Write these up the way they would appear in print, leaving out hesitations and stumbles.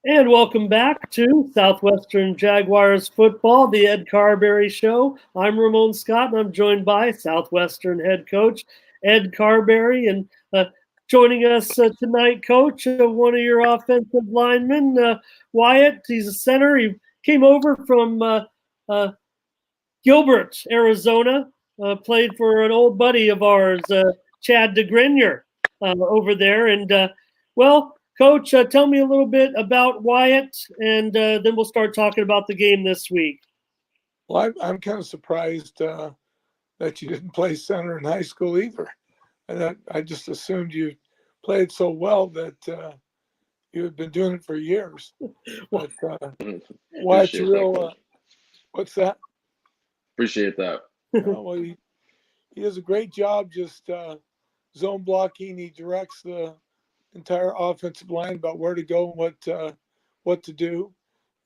And welcome back to Southwestern Jaguars football, the Ed Carberry Show. I'm Ramon Scott, and I'm joined by Southwestern head coach Ed Carberry. And joining us tonight, coach, one of your offensive linemen, Wyatt. He's a center. He came over from Gilbert, Arizona, played for an old buddy of ours, Chad DeGrenier, over there. And, well, Coach, tell me a little bit about Wyatt, and then we'll start talking about the game this week. Well, I'm kind of surprised that you didn't play center in high school either. And I just assumed you played so well that you had been doing it for years. But Wyatt's real. What's that? Appreciate that. Well, he does a great job just zone blocking. He directs the entire offensive line about where to go and what to do,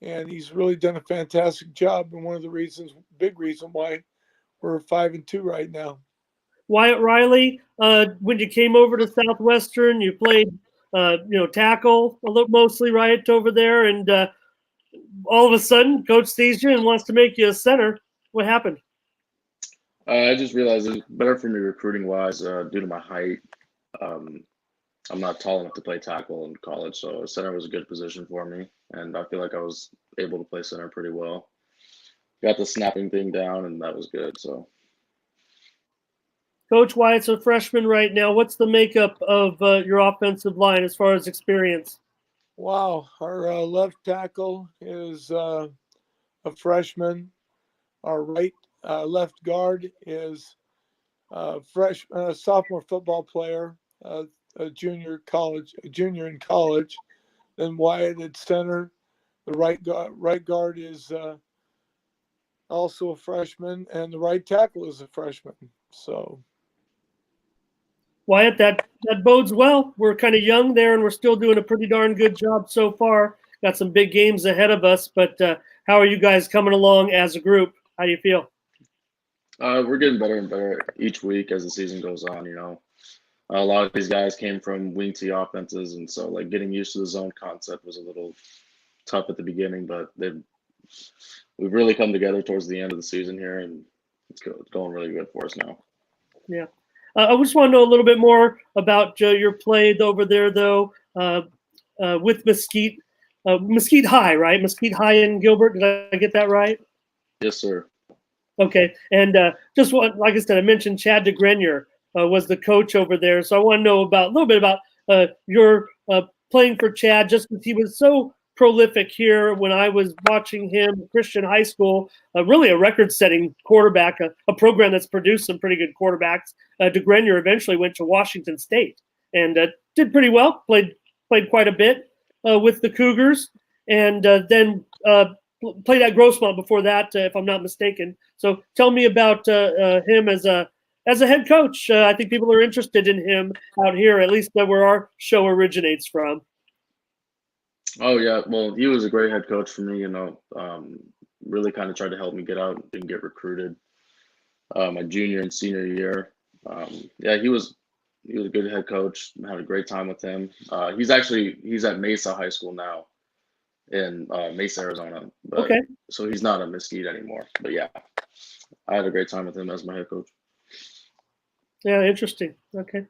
and he's really done a fantastic job. And one of the big reason why we're 5-2 right now. Wyatt Riley, when you came over to Southwestern, you played, tackle a little, mostly right over there, and all of a sudden, coach sees you and wants to make you a center. What happened? I just realized it's better for me recruiting wise due to my height. I'm not tall enough to play tackle in college, so center was a good position for me, and I feel like I was able to play center pretty well. Got the snapping thing down, and that was good. So, Coach Wyatt's a freshman right now. What's the makeup of your offensive line as far as experience? Wow, our left tackle is a freshman. Our left guard is a sophomore football player. A junior in college. Then Wyatt at center. The right guard is also a freshman, and the right tackle is a freshman. So, Wyatt, that bodes well. We're kind of young there, and we're still doing a pretty darn good job so far. Got some big games ahead of us, but how are you guys coming along as a group? How do you feel? we're getting better and better each week as the season goes on. A lot of these guys came from wing T offenses, and so like getting used to the zone concept was a little tough at the beginning, but we've really come together towards the end of the season here, and it's going really good for us now. Yeah. I just want to know a little bit more about your play over there, though, with Mesquite. Mesquite High, right? Mesquite High in Gilbert. Did I get that right? Yes, sir. Okay. And like I said, I mentioned Chad DeGrenier was the coach over there. So I want to know a little bit about your playing for Chad, just because he was so prolific here when I was watching him at Christian High School, really a record-setting quarterback, a program that's produced some pretty good quarterbacks. DeGrenier eventually went to Washington State and did pretty well, played quite a bit with the Cougars, and then played at Grossmont before that, if I'm not mistaken. So tell me about him as a head coach. I think people are interested in him out here, at least where our show originates from. Oh yeah, well, he was a great head coach for me. Really kind of tried to help me get out and get recruited my junior and senior year. Yeah, he was a good head coach. I had a great time with him. He's at Mesa High School now in Mesa, Arizona. But, okay. So he's not a Mesquite anymore. But yeah, I had a great time with him as my head coach. Yeah, interesting. Okay.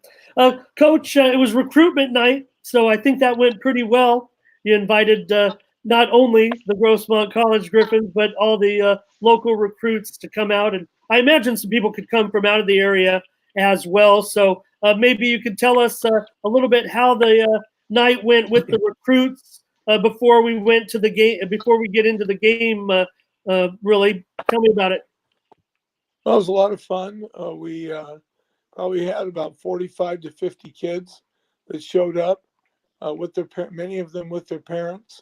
Coach, it was recruitment night, so I think that went pretty well. You invited not only the Grossmont College Griffins, but all the local recruits to come out. And I imagine some people could come from out of the area as well. So maybe you could tell us a little bit how the night went with the recruits before we went to the game, before we get into the game. Really, tell me about it. Well, it was a lot of fun. We probably had about 45 to 50 kids that showed up with many of them with their parents,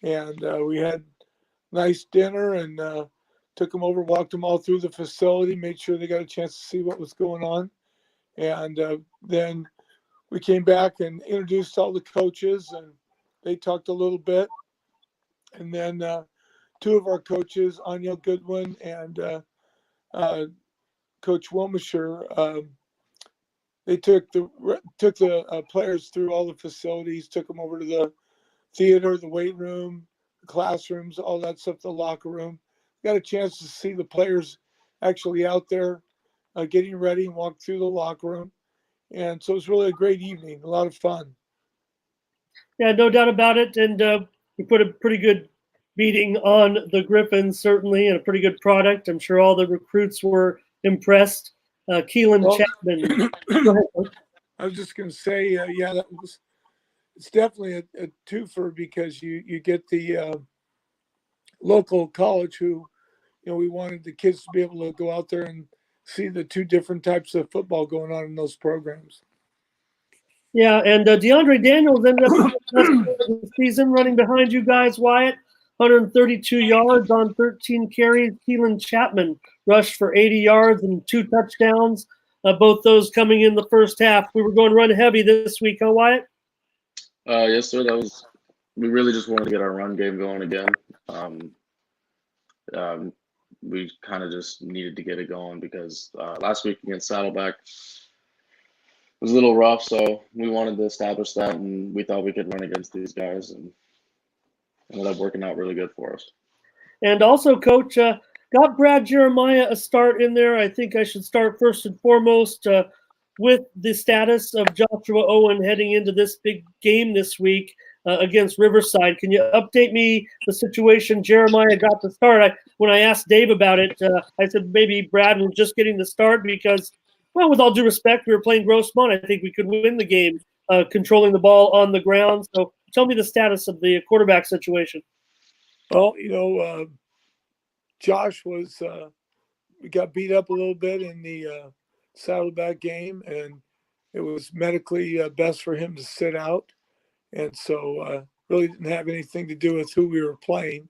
and we had nice dinner and took them over, walked them all through the facility, made sure they got a chance to see what was going on, and then we came back and introduced all the coaches, and they talked a little bit, and then two of our coaches, Anya Goodwin and Coach Wilmishire, they took the players through all the facilities, took them over to theater, the weight room, the classrooms, all that stuff, the locker room. Got a chance to see the players actually out there getting ready and walk through the locker room. And so it was really a great evening, a lot of fun. Yeah, no doubt about it. And we put a pretty good beating on the Griffins, certainly, and a pretty good product. I'm sure all the recruits were impressed. Keelan Chapman. Go ahead, Coach. I was just going to say, yeah, it's definitely a twofer because you get the local college who, we wanted the kids to be able to go out there and see the two different types of football going on in those programs. Yeah, and DeAndre Daniels ended up the season running behind you guys, Wyatt. 132 yards on 13 carries. Keelan Chapman rushed for 80 yards and 2 touchdowns. Both those coming in the first half. We were going run heavy this week, huh, Wyatt? Yes, sir. We really just wanted to get our run game going again. We kind of just needed to get it going because last week against Saddleback was a little rough, so we wanted to establish that, and we thought we could run against these guys, and it ended up working out really good for us. And also, Coach, got Brad Jeremiah a start in there. I think I should start first and foremost with the status of Joshua Owen heading into this big game this week against Riverside. Can you update me the situation? Jeremiah got the start. When I asked Dave about it, I said maybe Brad was just getting the start because, well, with all due respect, we were playing Grossmont. I think we could win the game controlling the ball on the ground. So tell me the status of the quarterback situation. Well, Josh we got beat up a little bit in the Saddleback game, and it was medically best for him to sit out. And so really didn't have anything to do with who we were playing.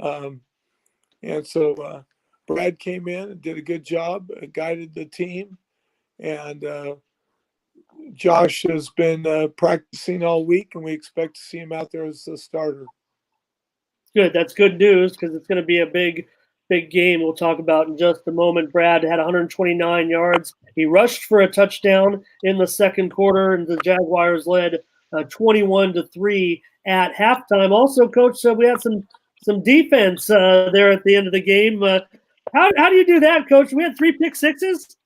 And so Brad came in and did a good job, guided the team. And Josh has been practicing all week, and we expect to see him out there as a starter. Good. That's good news because it's going to be a big game we'll talk about in just a moment. Brad had 129 yards. He rushed for a touchdown in the second quarter, and the Jaguars led 21-3 at halftime. Also, Coach, we had some defense there at the end of the game. How do you do that, Coach? We had 3 pick sixes?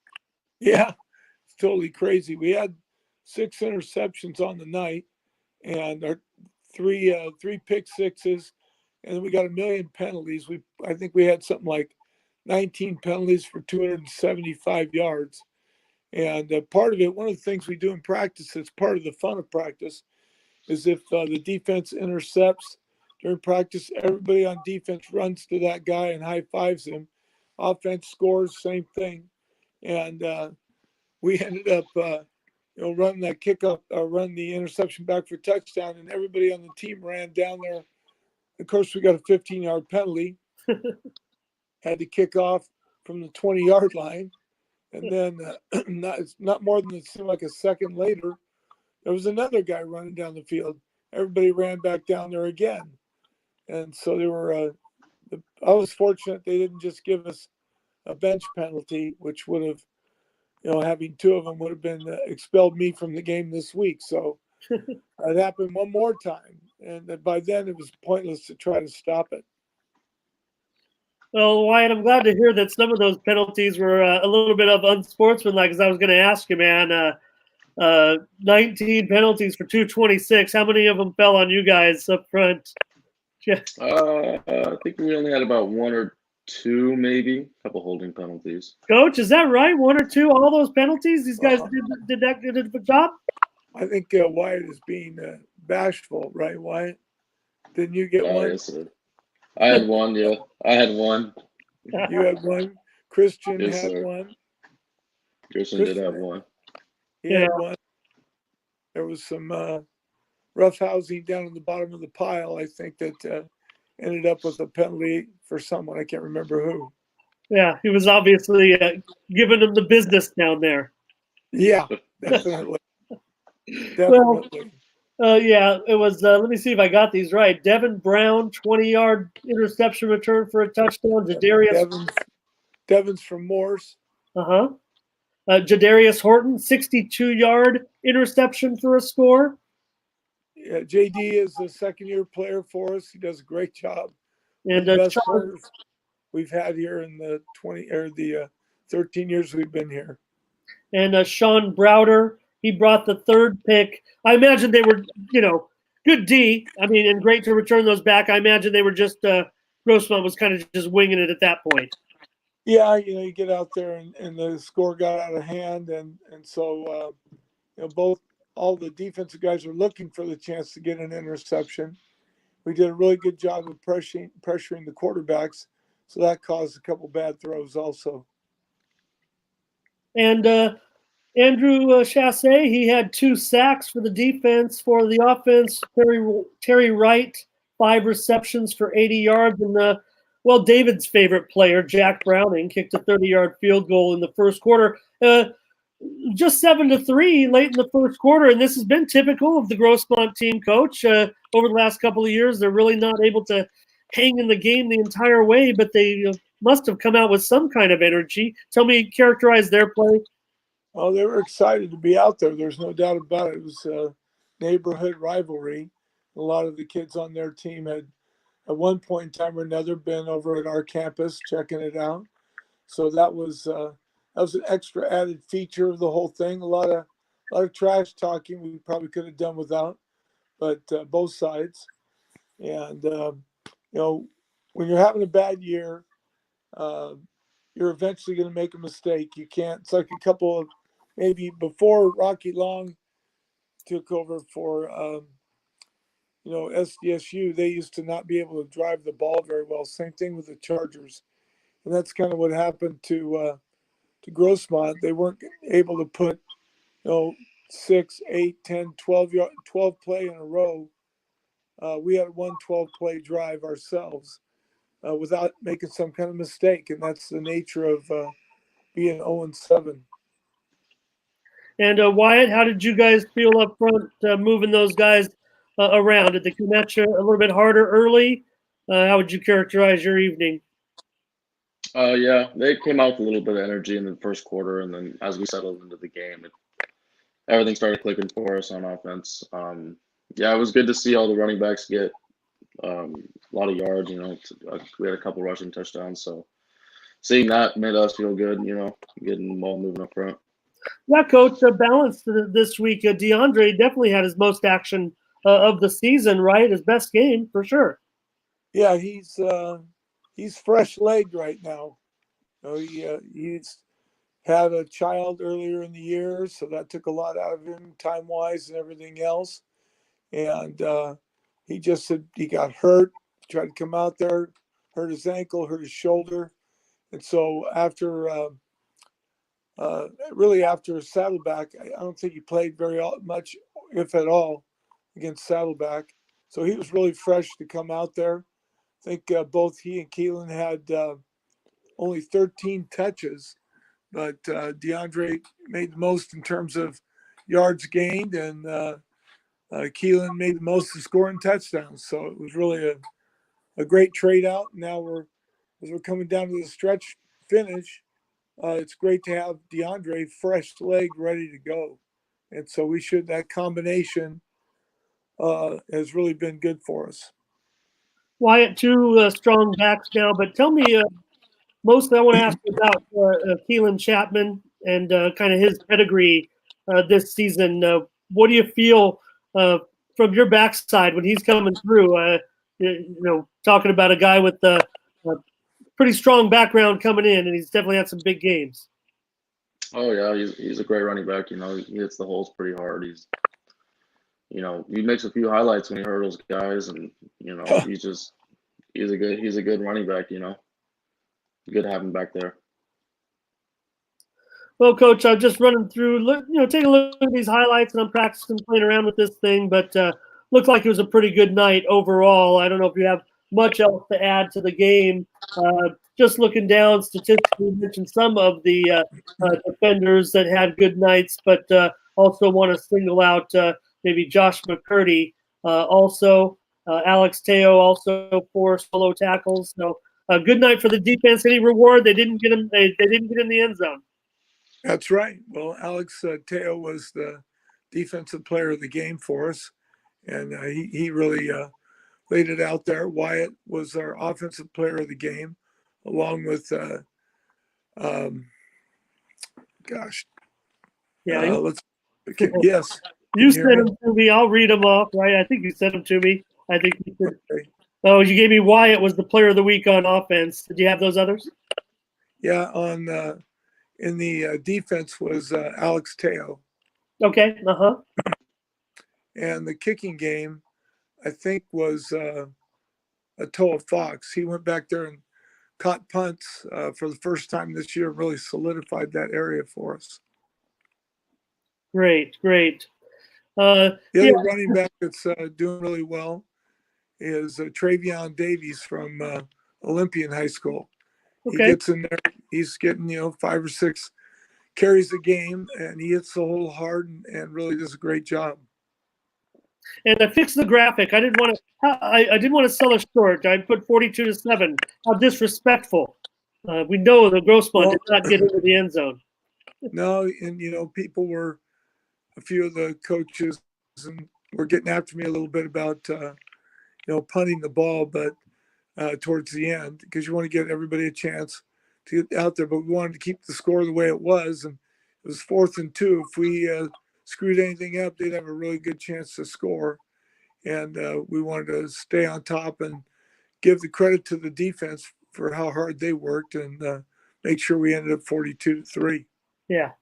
Yeah, it's totally crazy. We had 6 interceptions on the night, and our three pick sixes, and then we got a million penalties. I think we had something like 19 penalties for 275 yards. And part of it, one of the things we do in practice, it's part of the fun of practice, is if the defense intercepts during practice, everybody on defense runs to that guy and high fives him. Offense scores, same thing. And we ended up, running that kickoff, run the interception back for touchdown, and everybody on the team ran down there. Of course, we got a 15-yard penalty. Had to kick off from the 20-yard line. And then not more than it seemed like a second later, there was another guy running down the field. Everybody ran back down there again. And so they were I was fortunate they didn't just give us a bench penalty, which would have, having 2 of them would have been expelled me from the game this week. So it happened one more time. And by then it was pointless to try to stop it. Well, Wyatt, I'm glad to hear that some of those penalties were a little bit of unsportsmanlike, because I was going to ask you, man, 19 penalties for 226. How many of them fell on you guys up front? I think we only had about 1 or 2, maybe. A couple holding penalties. Coach, is that right? 1 or 2? All those penalties? These guys did a good job? I think Wyatt is being bashful, right, Wyatt? Didn't you get one? Yes, sir. I had one, yeah. I had one. You had one. Christian Yes, had sir. one. Christian did have one. He had one. There was some rough housing down in the bottom of the pile, I think, that ended up with a penalty for someone. I can't remember who. Yeah, he was obviously giving them the business down there. Yeah, definitely. Definitely. Yeah, it was. Let me see if I got these right. Devin Brown, 20-yard interception return for a touchdown. Devin's from Morse. Jadarius Horton, 62-yard interception for a score. JD is a second-year player for us. He does a great job. And The best Sean, players we've had here in the 13 years we've been here. and Sean Browder, he brought the third pick. I imagine they were, good D. I mean, and great to return those back. I imagine they were just Grossman was kind of just winging it at that point. Yeah, you get out there and the score got out of hand, and so all the defensive guys are looking for the chance to get an interception. We did a really good job of pressuring the quarterbacks, so that caused a couple bad throws also. And Andrew Chassé, he had 2 sacks for the defense. For the offense, Terry Wright, 5 receptions for 80 yards. And, David's favorite player, Jack Browning, kicked a 30-yard field goal in the first quarter. Just 7-3 late in the first quarter, and this has been typical of the Grossmont team, Coach. Over the last couple of years, they're really not able to hang in the game the entire way, but they must have come out with some kind of energy. Tell me, characterize their play. Oh, they were excited to be out there. There's no doubt about it. It was a neighborhood rivalry. A lot of the kids on their team had, at one point in time or another, been over at our campus checking it out. So that was an extra added feature of the whole thing. A lot of trash talking we probably could have done without, but both sides. And when you're having a bad year, you're eventually going to make a mistake. You can't. It's like a couple of maybe before Rocky Long took over for SDSU. They used to not be able to drive the ball very well. Same thing with the Chargers, and that's kind of what happened to Grossmont. They weren't able to put 6, 8, 10, 12 play in a row. We had one 12-play drive ourselves without making some kind of mistake, and that's the nature of being 0-7. And Wyatt, how did you guys feel up front moving those guys around? Did they come at you a little bit harder early? How would you characterize your evening? Yeah, they came out with a little bit of energy in the first quarter, and then as we settled into the game, everything started clicking for us on offense. Yeah, it was good to see all the running backs get a lot of yards. We had a couple rushing touchdowns, so seeing that made us feel good. Getting the ball moving up front. Yeah, Coach, balanced this week. DeAndre definitely had his most action of the season, right? His best game for sure. Yeah, he's fresh-legged right now. He's had a child earlier in the year, so that took a lot out of him time-wise and everything else. And he just said he got hurt, tried to come out there, hurt his ankle, hurt his shoulder. And so after Saddleback, I don't think he played very much, if at all, against Saddleback. So he was really fresh to come out there. I think both he and Keelan had only 13 touches, but DeAndre made the most in terms of yards gained, and Keelan made the most of scoring touchdowns. So it was really a great trade out. Now as we're coming down to the stretch finish, it's great to have DeAndre fresh leg ready to go. And so that combination has really been good for us. Wyatt, 2 strong backs now, but tell me, mostly I want to ask you about Keelan Chapman and kind of his pedigree this season. What do you feel from your backside when he's coming through? Talking about a guy with a pretty strong background coming in, and he's definitely had some big games. Oh yeah, he's a great running back. He hits the holes pretty hard. He makes a few highlights when he hurdles guys, and he's a good running back. Good to have him back there. Well, Coach, I'm just running through, taking a look at these highlights, and I'm practicing playing around with this thing, but looked like it was a pretty good night overall. I don't know if you have much else to add to the game. Just looking down, statistically, you mentioned some of the defenders that had good nights, but also want to single out maybe Josh McCurdy. Also, Alex Teo also 4 solo tackles. So a good night for the defense. Any reward? They didn't get him. They didn't get in the end zone. That's right. Well, Alex Teo was the defensive player of the game for us, and he really laid it out there. Wyatt was our offensive player of the game, along with um, gosh, Yeah, let's yes. Can you you hear sent me? them to me. I'll read them off. Right? I think you sent them to me. I think you said, Okay. oh, you gave me Wyatt was the player of the week on offense. Did you have those others? Yeah, on in the defense was Alex Teo, Okay. and the kicking game I think was Atoa Fox. He went back there and caught punts for the first time this year, really solidified that area for us. Great. The Yeah. other running back that's doing really well is Travion Davies from Olympian High School. He Okay. gets in there, he's getting 5 or 6 carries a game, and he hits the hole hard and really does a great job. And I fixed the graphic. I didn't want to. I didn't want to sell us short. I put 42-7. How disrespectful. We know the Grossman did not get into the end zone. No, and people were, a few of the coaches and were getting after me a little bit about punting the ball, but towards the end, because you want to get everybody a chance to get out there. But we wanted to keep the score the way it was, and it was 4th and 2. If we screwed anything up, they'd have a really good chance to score, and we wanted to stay on top and give the credit to the defense for how hard they worked, and make sure we ended up 42-3. Yeah.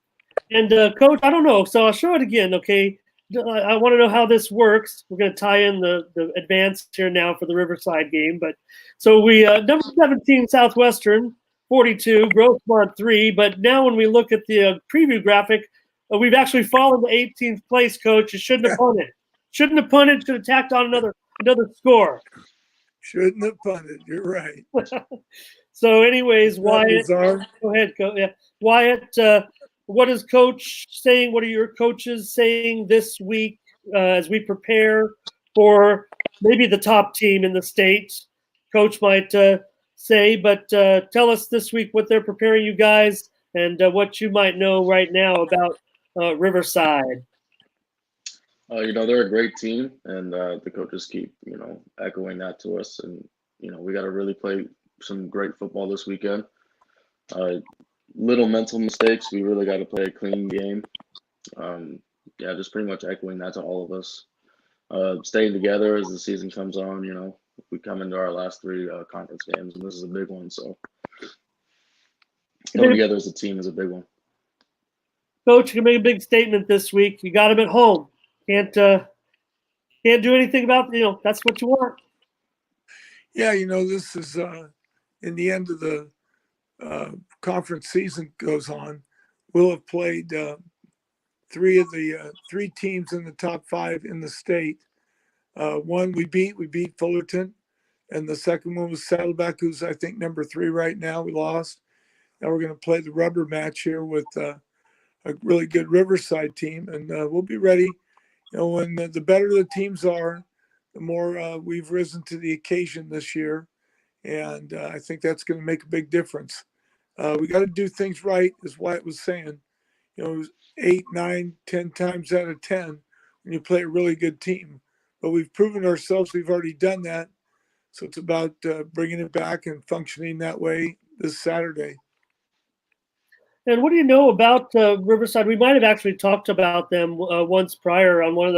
And Coach, I don't know. So I'll show it again. Okay. I want to know how this works. We're going to tie in the advance here now for the Riverside game. But so we number 17 Southwestern 42, Grossmont 3. But now when we look at the preview graphic, we've actually fallen to 18th place. Coach, you shouldn't have punted. Shouldn't have punted. Should have tacked on another score. Shouldn't have punted. You're right. So, anyways, Wyatt, go ahead. Yeah. Wyatt, what is Coach saying? What are your coaches saying this week as we prepare for maybe the top team in the state? Coach might say, but tell us this week what they're preparing you guys and what you might know right now about Riverside. They're a great team, and the coaches keep, echoing that to us. And, we got to really play some great football this weekend. Little mental mistakes. We really got to play a clean game. Just pretty much echoing that to all of us. Staying together as the season comes on, we come into our last 3 conference games, and this is a big one. So coming together as a team is a big one. Coach, you can make a big statement this week. You got him at home. Can't do anything about that's what you want. Yeah, this is in the end of the conference season goes on. We'll have played 3 of the 3 teams in the top 5 in the state. One we beat Fullerton, and the second one was Saddleback, who's I think number 3 right now. We lost. Now we're going to play the rubber match here with a really good Riverside team, and we'll be ready. When the better the teams are, the more we've risen to the occasion this year, and I think that's going to make a big difference. We got to do things right, as Wyatt was saying. 8, 9, 10 times out of 10 when you play a really good team. But we've proven ourselves we've already done that. So it's about bringing it back and functioning that way this Saturday. And what do you know about Riverside? We might have actually talked about them once prior on one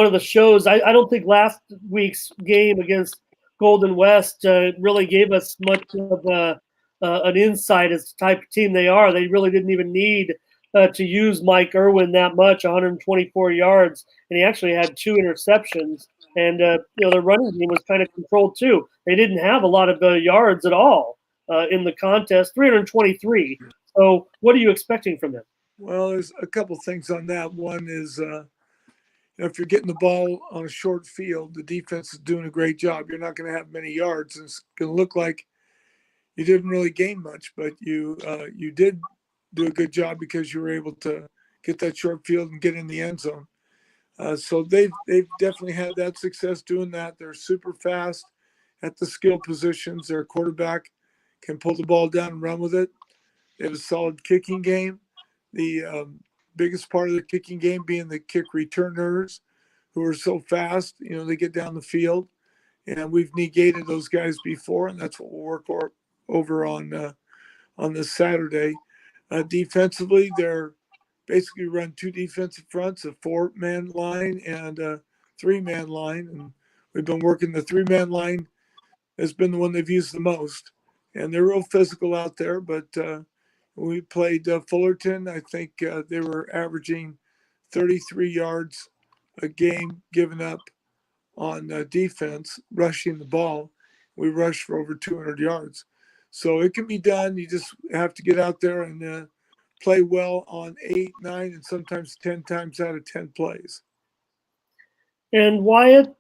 of the shows. I don't think last week's game against Golden West really gave us much of an insight as to the type of team they are. They really didn't even need to use Mike Irwin that much, 124 yards, and he actually had 2 interceptions. And their running game was kind of controlled too. They didn't have a lot of yards at all in the contest, 323. So what are you expecting from them? Well, there's a couple things on that. One is, if you're getting the ball on a short field, the defense is doing a great job. You're not going to have many yards. And it's going to look like you didn't really gain much, but you did do a good job because you were able to get that short field and get in the end zone. So they've definitely had that success doing that. They're super fast at the skill positions. Their quarterback can pull the ball down and run with it. They have a solid kicking game. The biggest part of the kicking game being the kick returners, who are so fast. They get down the field, and we've negated those guys before, and that's what we'll work over on this Saturday. Defensively, they're basically run two defensive fronts, a 4-man line and a 3-man line, and we've been working the 3-man line has been the one they've used the most, and they're real physical out there. But when we played Fullerton, I think they were averaging 33 yards a game given up on defense, rushing the ball. We rushed for over 200 yards. So it can be done. You just have to get out there and play well on 8, 9, and sometimes 10 times out of 10 plays. And Wyatt,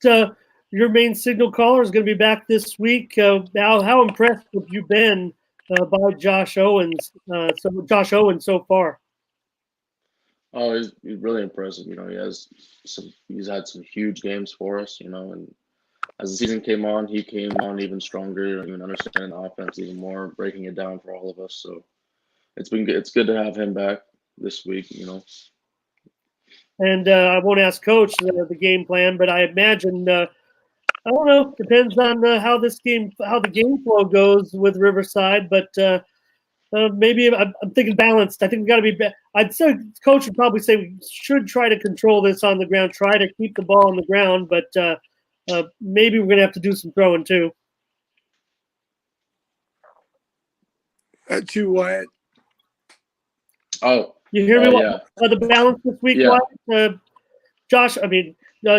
your main signal caller is going to be back this week. How impressed have you been by Josh Owens? Josh Owens so far. Oh, he's really impressive. He's had some huge games for us. And as the season came on, he came on even stronger, even understanding the offense even more, breaking it down for all of us. So it's been good. It's good to have him back this week. And I won't ask Coach the game plan, but I imagine I don't know. Depends on how the game flow goes with Riverside, but maybe I'm thinking balanced. I think we got to be. I'd say Coach would probably say we should try to control this on the ground, try to keep the ball on the ground, but maybe we're gonna have to do some throwing too. That's you, Wyatt. Oh, You hear me? yeah. The balance this week, Yeah. Wyatt? Josh.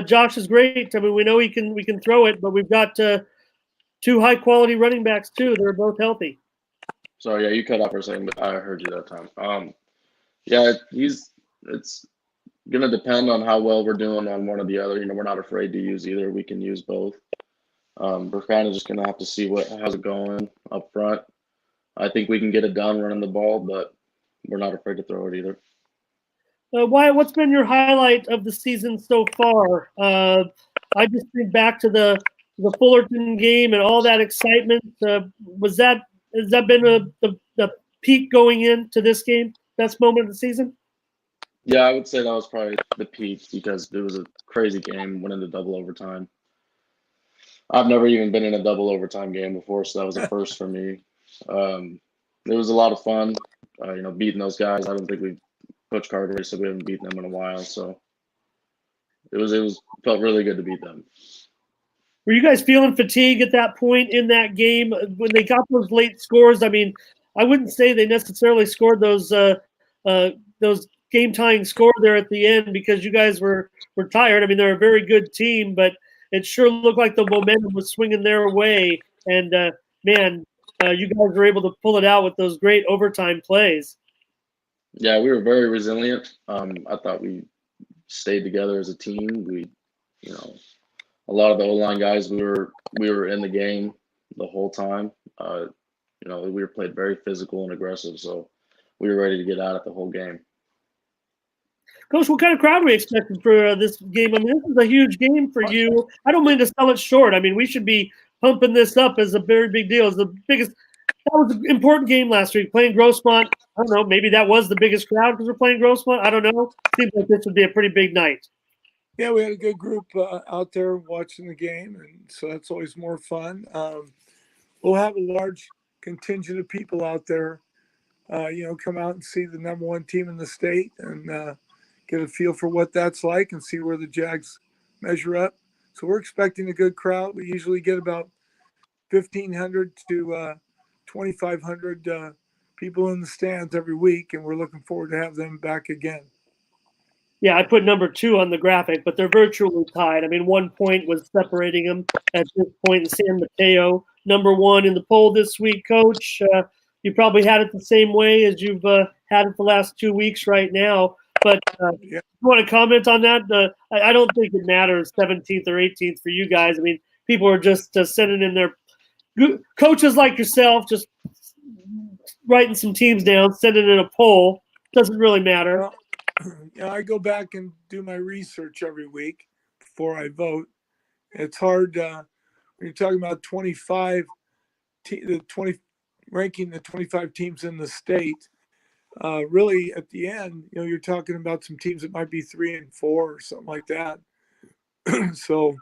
Josh is great. We know we can throw it, but we've got 2 high quality running backs too. They're both healthy. Sorry, yeah, you cut out for a second, but I heard you that time. Yeah, it's gonna depend on how well we're doing on one or the other. We're not afraid to use either. We can use both. We're kind of just gonna have to see how's it going up front. I think we can get it done running the ball, but we're not afraid to throw it either. Wyatt, what's been your highlight of the season so far? I just think back to the Fullerton game and all that excitement. Has that been the peak going into this game? Best moment of the season? Yeah, I would say that was probably the peak because it was a crazy game, went into double overtime. I've never even been in a double overtime game before, so that was a first for me. It was a lot of fun, beating those guys. I don't think Coach Carberry said we haven't beaten them in a while, so it felt really good to beat them. Were you guys feeling fatigue at that point in that game when they got those late scores? I mean, I wouldn't say they necessarily scored those game tying score there at the end because you guys were tired. I mean, they're a very good team, but it sure looked like the momentum was swinging their way. And you guys were able to pull it out with those great overtime plays. Yeah, we were very resilient. I thought we stayed together as a team. A lot of the O-line guys, we were in the game the whole time. We were played very physical and aggressive, so we were ready to get at it the whole game. Coach, what kind of crowd are we expecting for this game? I mean, this is a huge game for you. I don't mean to sell it short. I mean, we should be pumping this up as a very big deal. As the biggest. That was an important game last week. Playing Grossmont, I don't know. Maybe that was the biggest crowd because we're playing Grossmont. I don't know. Seems like this would be a pretty big night. Yeah, we had a good group out there watching the game, and so that's always more fun. We'll have a large contingent of people out there, come out and see the number 1 team in the state and get a feel for what that's like and see where the Jags measure up. So we're expecting a good crowd. We usually get about 1,500 to 2,500 people in the stands every week, and we're looking forward to have them back again. Yeah, I put number 2 on the graphic, but they're virtually tied. I mean, 1 point was separating them at this point in San Mateo. Number 1 in the poll this week, Coach. You probably had it the same way as you've had it the last 2 weeks right now. But you want to comment on that? I don't think it matters 17th or 18th for you guys. I mean, people are just sending in their coaches like yourself, just writing some teams down, sending in a poll. Doesn't really matter. Well, I go back and do my research every week before I vote. It's hard when you're talking about 25, ranking the 25 teams in the state. Really, at the end, you're talking about some teams that might be 3 and 4 or something like that. So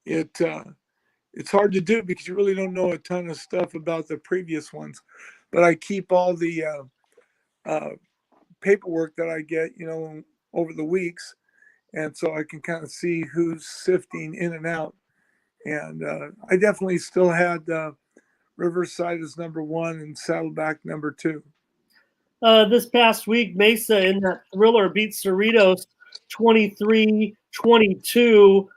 it's hard to do because you really don't know a ton of stuff about the previous ones. But I keep all the paperwork that I get, over the weeks, and so I can kind of see who's sifting in and out. And I definitely still had Riverside as number one and Saddleback number two. This past week, Mesa in that thriller beat Cerritos 23-22.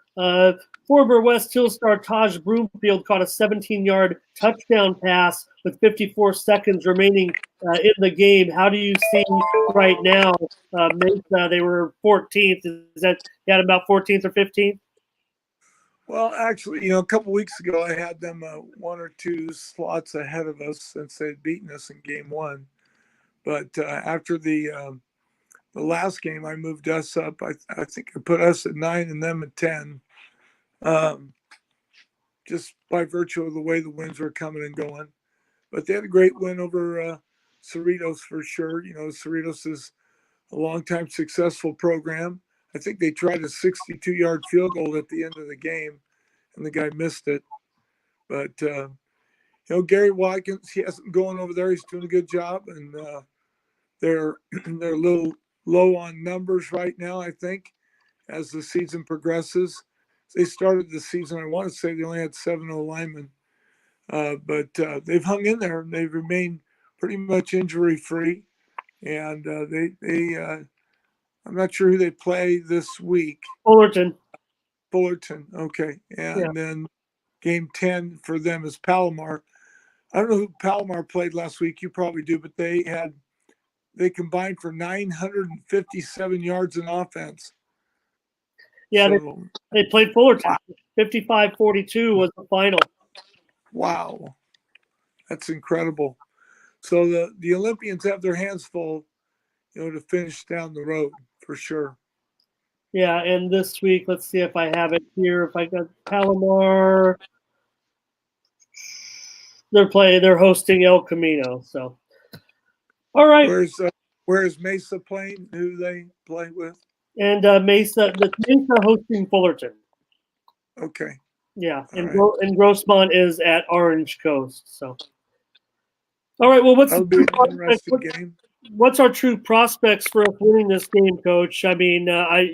Former West Hill star Taj Broomfield caught a 17-yard touchdown pass with 54 seconds remaining in the game. How do you see right now Mesa? They were 14th. Is that you had about 14th or 15th? Well, actually, a couple weeks ago, I had them one or two slots ahead of us since they'd beaten us in game one. But after the last game, I moved us up. I think I put us at 9 and them at 10, just by virtue of the way the wins were coming and going. But they had a great win over Cerritos for sure. Cerritos is a long-time successful program. I think they tried a 62-yard field goal at the end of the game, and the guy missed it. But Gary Watkins, he has him going over there. He's doing a good job, and they're a little low on numbers right now, I think, as the season progresses. They started the season, I want to say they only had 7 linemen, but they've hung in there. They've remained pretty much injury-free, and I'm not sure who they play this week. Fullerton. Okay. And then game 10 for them is Palomar. I don't know who Palomar played last week. You probably do, but they combined for 957 yards in offense. Yeah, so, they played Fullerton. Wow. 55-42 was the final. Wow. That's incredible. So the Olympians have their hands full, to finish down the road for sure. Yeah, and this week, let's see if I have it here. If I got Palomar, they're hosting El Camino. So, all right. Where's Mesa playing? Who they play with? And Mesa hosting Fullerton. Okay. Yeah, and Grossmont is at Orange Coast. So, all right. Well, what's our true prospects for us winning this game, Coach? I mean, I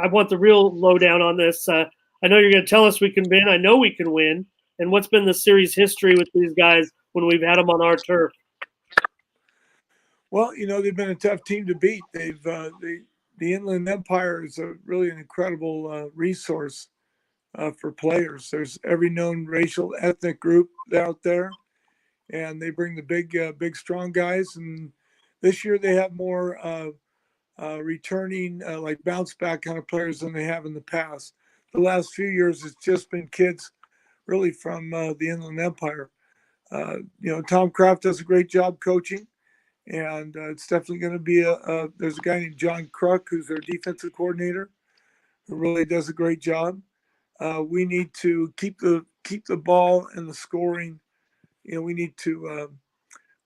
want the real lowdown on this. I know you're going to tell us we can win. I know we can win. And what's been the series history with these guys when we've had them on our turf? Well, they've been a tough team to beat. They've the Inland Empire is really an incredible resource for players. There's every known racial ethnic group out there, and they bring the big strong guys. And this year they have more returning like bounce back kind of players than they have in the past. The last few years it's just been kids really from the Inland Empire. Tom Kraft does a great job coaching, and it's definitely going to be there's a guy named John Kruk who's their defensive coordinator who really does a great job. We need to keep the ball and the scoring. We need to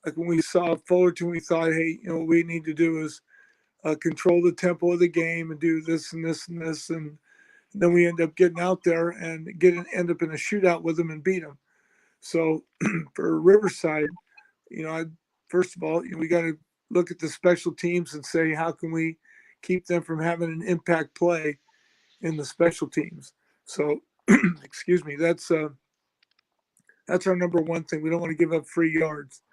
like when we saw Fullerton, we thought, hey, what we need to do is control the tempo of the game and do this and this and this, and then we end up getting out there and end up in a shootout with them and beat them. So for Riverside, first of all, we got to look at the special teams and say, how can we keep them from having an impact play in the special teams? So, excuse me, that's our number one thing. We don't want to give up free yards.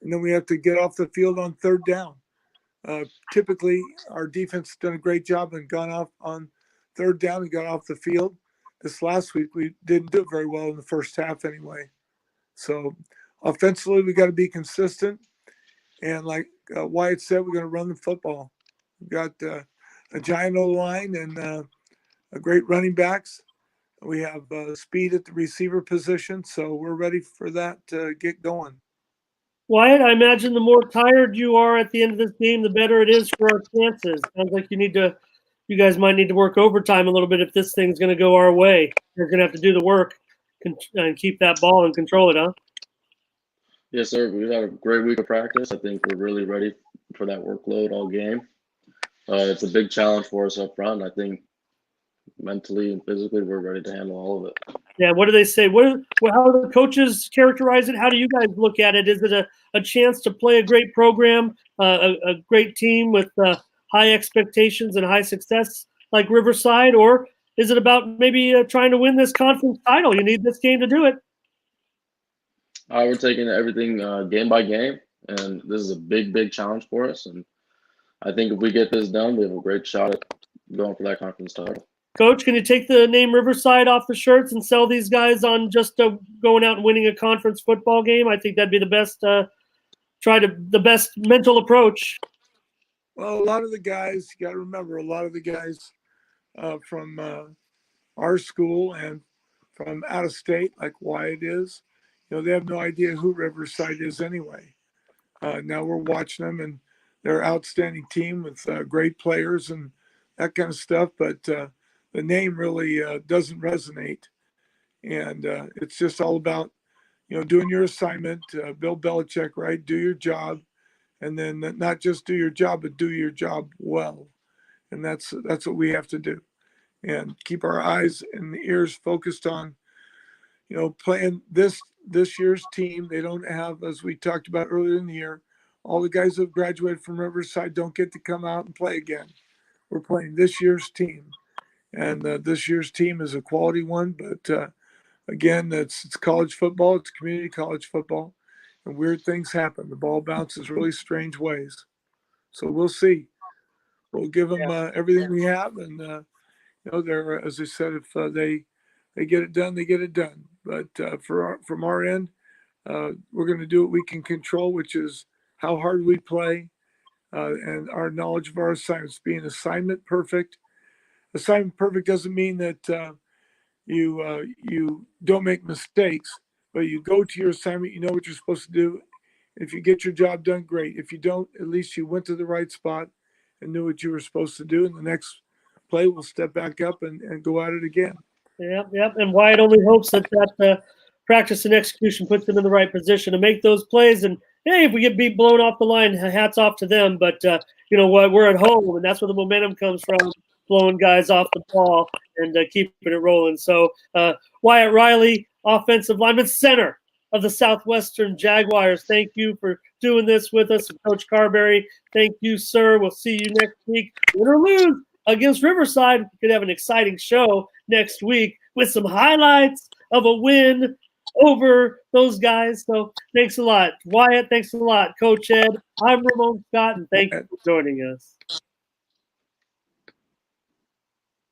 And then we have to get off the field on third down. Typically, our defense has done a great job and gone off on third down and got off the field. This last week, we didn't do it very well in the first half anyway. So offensively, we got to be consistent. And like Wyatt said, we're going to run the football. We've got a giant O-line and a great running backs. We have speed at the receiver position, so we're ready for that to get going. Wyatt, I imagine the more tired you are at the end of this game, the better it is for our chances. Sounds like you guys might need to work overtime a little bit if this thing's going to go our way. You're going to have to do the work and keep that ball and control it, huh? Yes, sir. We've had a great week of practice. I think we're really ready for that workload all game. It's a big challenge for us up front. I think mentally and physically, we're ready to handle all of it. Yeah, what do they say? How do the coaches characterize it? How do you guys look at it? Is it a chance to play a great program, a great team with high expectations and high success like Riverside, or is it about maybe trying to win this conference title? You need this game to do it. We're taking everything game by game, and this is a big challenge for us. And I think if we get this done, we have a great shot at going for that conference title. Coach, can you take the name Riverside off the shirts and sell these guys on just going out and winning a conference football game? I think that'd be the best. The best mental approach. Well, a lot of the guys, you got to remember, a lot of the guys from our school and from out of state, like Wyatt is, they have no idea who Riverside is anyway. Now we're watching them, and they're an outstanding team with great players and that kind of stuff. But the name really doesn't resonate, and it's just all about doing your assignment. Bill Belichick, right? Do your job, and then not just do your job, but do your job well, and that's what we have to do, and keep our eyes and ears focused on playing this year's team. They don't have, as we talked about earlier in the year, all the guys who have graduated from Riverside don't get to come out and play again. We're playing this year's team, and this year's team is a quality one. But again, it's college football. It's community college football, and weird things happen. The ball bounces really strange ways. So we'll see. We'll give them everything we have, and they're, as I said, if they get it done, they get it done. But from our end, we're going to do what we can control, which is how hard we play and our knowledge of our assignments. Being assignment perfect. Assignment perfect doesn't mean that you don't make mistakes, but you go to your assignment. You know what you're supposed to do. If you get your job done, great. If you don't, at least you went to the right spot and knew what you were supposed to do. And the next play, we'll step back up and go at it again. Yep. And Wyatt only hopes that practice and execution puts them in the right position to make those plays. And hey, if we get beat blown off the line, hats off to them. But you know what? We're at home, and that's where the momentum comes from, blowing guys off the ball and keeping it rolling. So Wyatt Riley, offensive lineman, center of the Southwestern Jaguars. Thank you for doing this with us. Coach Carberry, thank you, sir. We'll see you next week. Win or lose against Riverside. We could have an exciting show next week with some highlights of a win over those guys. So thanks a lot. Wyatt, thanks a lot. Coach Ed, I'm Ramon Scott, and thank you for joining us.